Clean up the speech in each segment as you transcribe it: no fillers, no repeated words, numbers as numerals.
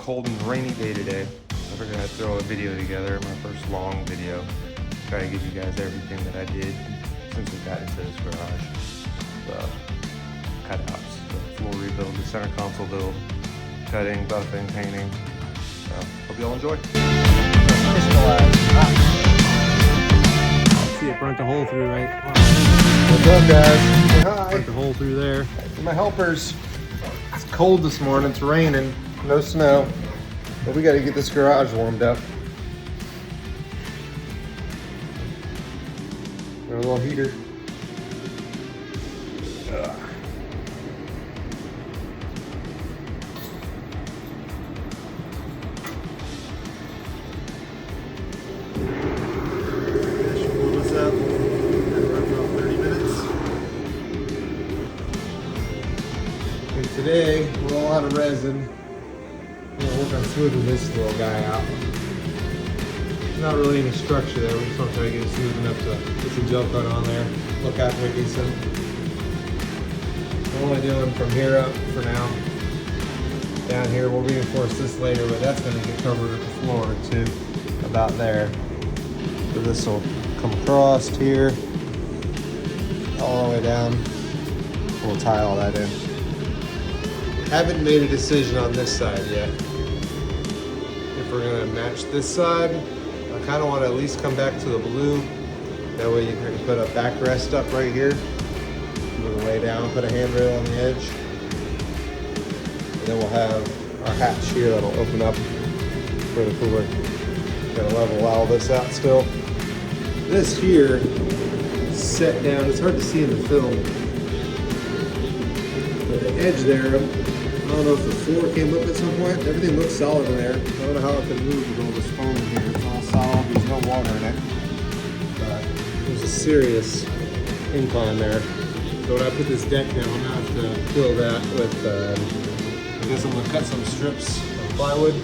cold and rainy day today. So we're gonna throw a video together, my first long video. Try to give you guys everything that I did since we got into this garage. The cutouts, the floor rebuild, the center console build, cutting, buffing, painting. So hope y'all enjoy. See, it burnt a hole through, right? What's up, guys? Hi. Burnt a hole through there. My helpers. It's cold this morning. It's raining. No snow. But we got to get this garage warmed up. Got a little heater. Ugh. Today, we're all out of resin. We're gonna work on smoothing this little guy out. There's not really any structure there. We just want to try to get it smooth enough to get some gel coat on there. Look halfway decent. We're only doing from here up for now. Down here, we'll reinforce this later, but that's gonna get covered at the floor too, about there. So this will come across here, all the way down. We'll tie all that in. Haven't made a decision on this side yet. If we're gonna match this side, I kind of want to at least come back to the blue. That way you can put a backrest up right here. We'll lay down, put a handrail on the edge. And then we'll have our hatch here that'll open up for the cooler. Gotta level all this out still. This here is set down. It's hard to see in the film. But the edge there, I don't know if the floor came up at some point. Everything looks solid in there. I don't know how it can move with all this foam in here. It's all solid. There's no water in it. But there's a serious incline there. So when I put this deck down, I'm gonna have to fill that with, I guess I'm gonna cut some strips of plywood.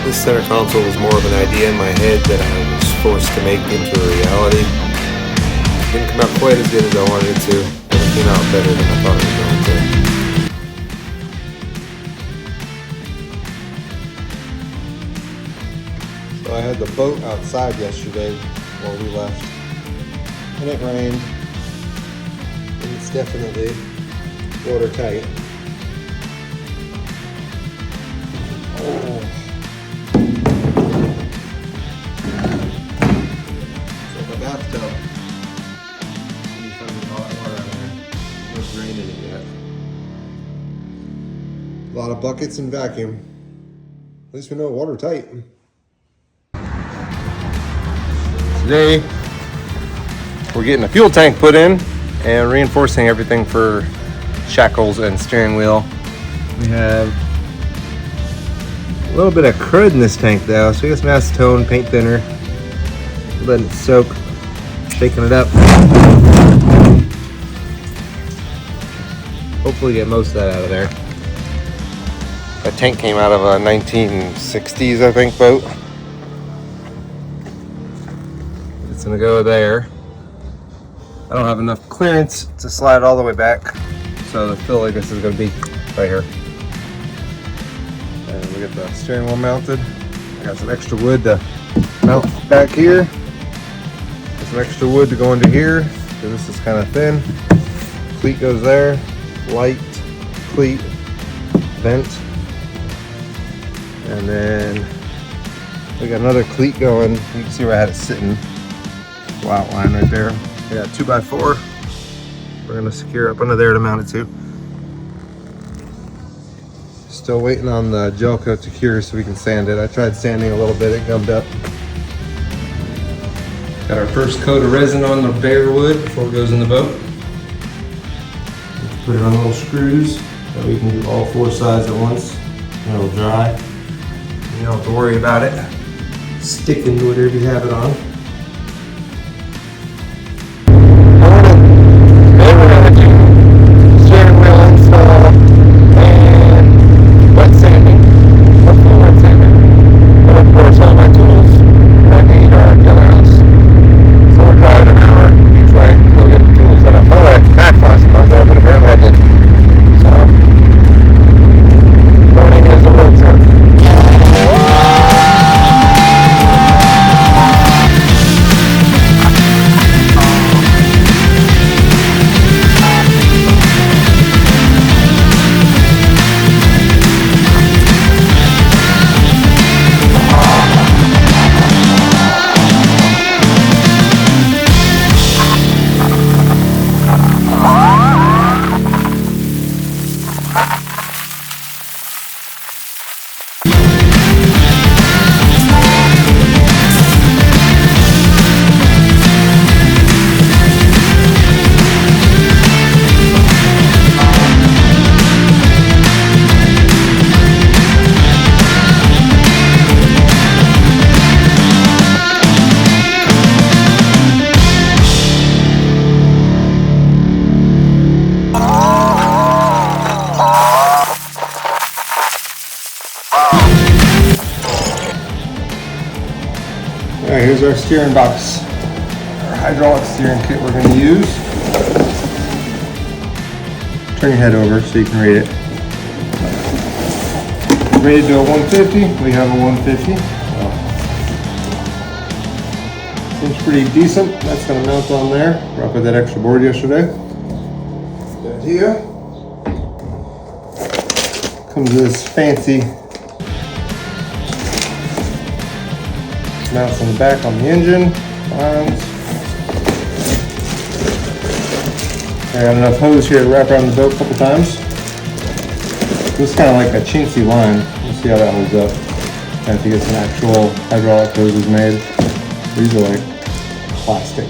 This center console was more of an idea in my head that I was forced to make into a reality. Didn't come out quite as good as I wanted it to, but it came out better than I thought it was going to. So I had the boat outside yesterday while we left, and it rained, and it's definitely watertight. Oh. Bathtub. You find a lot of water out there. No drain in it yet. A lot of buckets and vacuum. At least we know watertight. Today, we're getting a fuel tank put in and reinforcing everything for shackles and steering wheel. We have a little bit of crud in this tank though, so we got some acetone, paint thinner. Letting it soak, shaking it up. Hopefully get most of that out of there. That tank came out of a 1960s, I think, boat. It's gonna go there. I don't have enough clearance to slide it all the way back, so the fill, I guess, is gonna be right here. And we got the steering wheel mounted. I got some extra wood to mount back here. Some extra wood to go into here, so this is kind of thin. Cleat goes there, light, cleat, vent. And then we got another cleat going. You can see where I had it sitting. Outline right there. I got 2x4. We're gonna secure up under there to mount it to. Still waiting on the gel coat to cure so we can sand it. I tried sanding a little bit, it gummed up. Got our first coat of resin on the bare wood before it goes in the boat. Put it on little screws that we can do all 4 sides at once. And it'll dry. You don't have to worry about it sticking to whatever you have it on. Alright, here's our steering box. Our hydraulic steering kit we're going to use. Turn your head over so you can read it. Rated to a 150. We have a 150. Seems pretty decent. That's going to mount on there. Brought with that extra board yesterday. Good idea. Comes with this fancy mounts on the back on the engine. Lines. I got enough hose here to wrap around the boat a couple times. This is kind of like a chintzy line. We'll see how that holds up. I have to get some actual hydraulic hoses made. These are like plastic,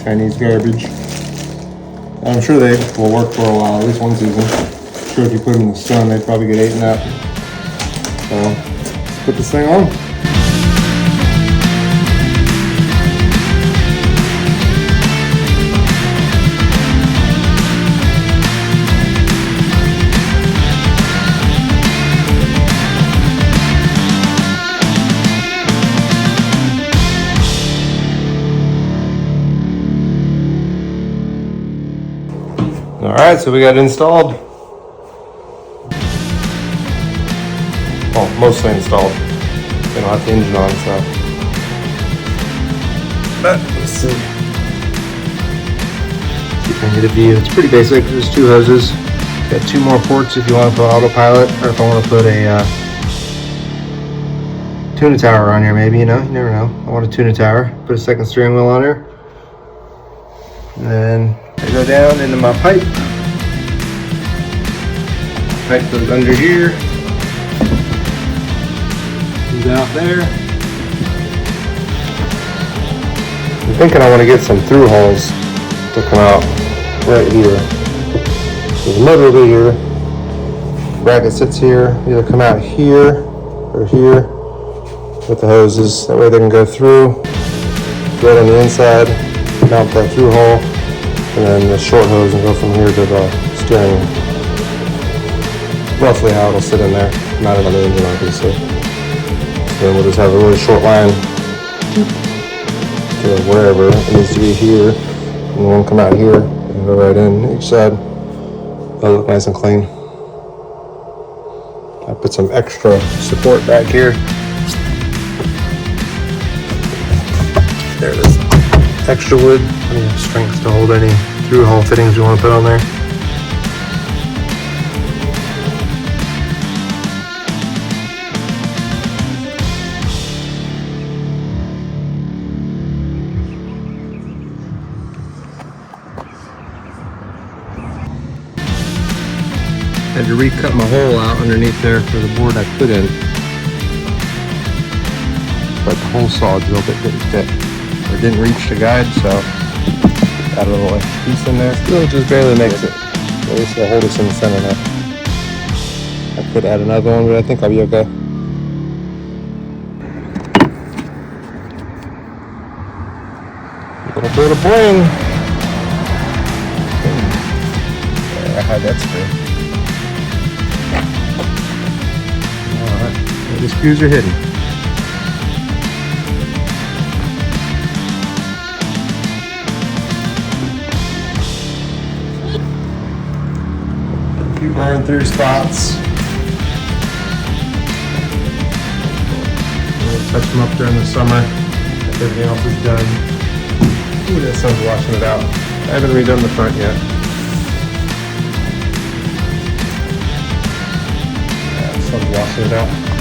Chinese garbage. I'm sure they will work for a while, at least one season. I'm sure if you put them in the sun, they'd probably get eaten up. So, let's put this thing on. Alright, so we got it installed. Well, mostly installed. We don't have the engine on, so. But, let's see. See if I can get a view. It's pretty basic. There's 2 hoses. Got 2 more ports if you want to put autopilot, or if I want to put a tuna tower on here, maybe, you know? You never know. I want a tuna tower. Put a second steering wheel on here. And then I go down into my pipe. Pipe goes under here. Goes out there. I'm thinking I want to get some through holes to come out right here. So the motor will be here. Bracket sits here. Either come out here or here with the hoses. That way they can go through. Right on the inside. Mount that through hole. And then the short hose and go from here to the steering wheel. Roughly how it'll sit in there, mounted on the engine obviously. So then we'll just have a really short line to wherever it needs to be here. And one come out here and go right in each side. That'll look nice and clean. I put some extra support back here. There it is. Extra wood, plenty of strength to hold any through hole fittings you want to put on there. Had to recut my hole out underneath there for the board I put in. But the hole saw drill bit didn't fit. Or didn't reach the guide, so got a little extra piece in there. Still just barely makes it. At least it'll hold us in the center now. I could add another one, but I think I'll be okay. Little bit of bling. Yeah, how'd that screw? Alright, the screws are hidden. A few burn through spots. We'll touch them up during the summer if everything else is done. Ooh, that sun's washing it out. I haven't redone the front yet. Yeah, the sun's washing it out.